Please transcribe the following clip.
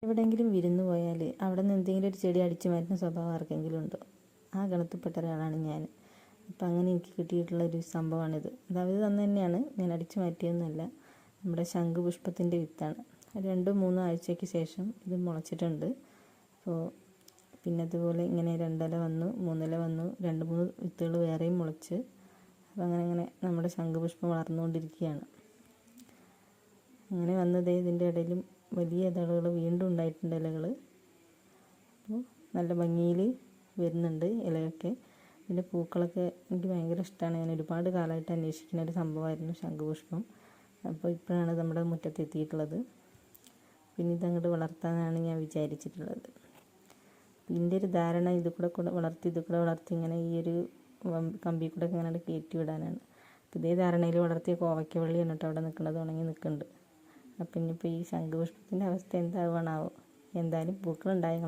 എവിടെയെങ്കിലും വിരുന്ന് പോയാൽ അവിടെ നിന്ന് എന്തെങ്കിലും ഒരു ചെടി അടിച്ചു മാറ്റുന്ന സ്വഭാവം ആർക്കെങ്കിലും ഉണ്ടോ? ആ ഗണത്തിൽപ്പെട്ട ഒരാളാണ് ഞാൻ. അപ്പം അങ്ങനെ എനിക്ക് കിട്ടിയിട്ടുള്ളൊരു സംഭവമാണിത്. അത് അവർ തന്നെ തന്നെയാണ്, ഞാൻ അടിച്ചു മാറ്റിയൊന്നുമല്ല. നമ്മുടെ ശംഖുപുഷ്പത്തിൻ്റെ വിത്താണ്. 2-3 ആഴ്ചയ്ക്ക് ശേഷം ഇത് മുളച്ചിട്ടുണ്ട്. അപ്പോൾ പിന്നെ അതുപോലെ ഇങ്ങനെ 2 ഇല വന്നു, 3 ഇല വന്നു, 2-3 വിത്തുകൾ വേറെയും മുളച്ച്. അപ്പോൾ അങ്ങനെ നമ്മുടെ ശംഖുപുഷ്പം വളർന്നുകൊണ്ടിരിക്കുകയാണ്. അങ്ങനെ വന്നതേ ഇതിൻ്റെ ഇടയിലും വലിയ ഇതളുകൾ വീണ്ടും ഉണ്ടായിട്ടുണ്ട് ഇലകൾ. അപ്പോൾ നല്ല ഭംഗിയിൽ വരുന്നുണ്ട് ഇലയൊക്കെ. ഇതിൻ്റെ പൂക്കളൊക്കെ എനിക്ക് ഭയങ്കര ഇഷ്ടമാണ്. ഞാൻ ഒരുപാട് കാലമായിട്ട് അന്വേഷിക്കുന്ന ഒരു സംഭവമായിരുന്നു ശംഖുപുഷ്പം. അപ്പോൾ ഇപ്പോഴാണ് നമ്മുടെ മുറ്റത്ത് എത്തിയിട്ടുള്ളത്. പിന്നെ ഇതങ്ങോട്ട് വളർത്താനാണ് ഞാൻ വിചാരിച്ചിട്ടുള്ളത്. ഇതിൻ്റെ ഒരു ധാരണ ഇത് കൂടെ വളർത്തി ഇങ്ങനെ ഈ ഒരു കമ്പി കൂടെ ഒക്കെ ഇങ്ങനെ കയറ്റി വിടാനാണ്. അപ്പോൾ ഇതേ ധാരണയിൽ വളർത്തിയ കോവയ്ക്കവള്ളിയാണ് കേട്ടോ അവിടെ നിൽക്കുന്നത്, ഉണങ്ങി നിൽക്കുന്നുണ്ട്. അപ്പം ഇനിയിപ്പോൾ ഈ ശംഖുപുഷ്പത്തിൻ്റെ അവസ്ഥ എന്താവുകയാണാവോ. എന്തായാലും പൂക്കളുണ്ടായി.